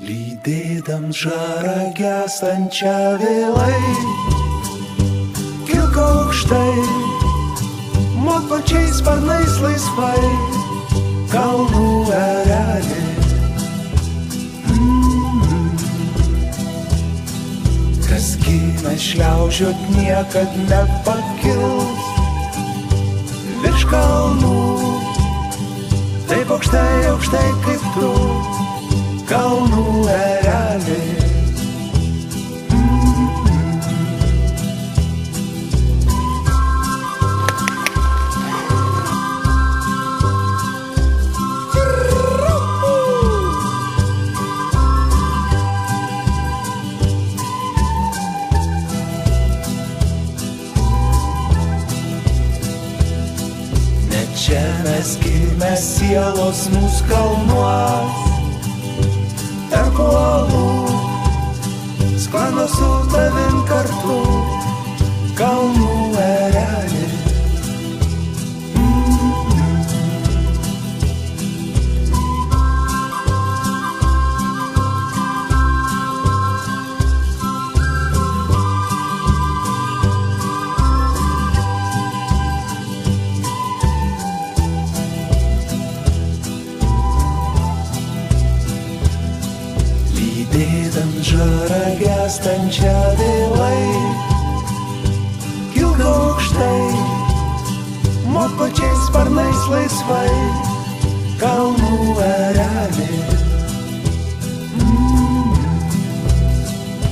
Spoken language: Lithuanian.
Lydėdam žarą gęstančią vėlai, kilk aukštai, mok pačiais sparnais laisvai, kalnų erelį. Kas gimė šliaužiot niekad nepakils virš kalnų, taip aukštai, aukštai kaip tu, kalnų erelį. Čia mes gimę sielos mūsų kalnuos, tarp uolų, sklando su tavim kartu, kalnų erelį. Lydėdam žarą gęstančią vėlai, kilk aukštai, mok pačiais sparnais laisvai, kalnų erelį.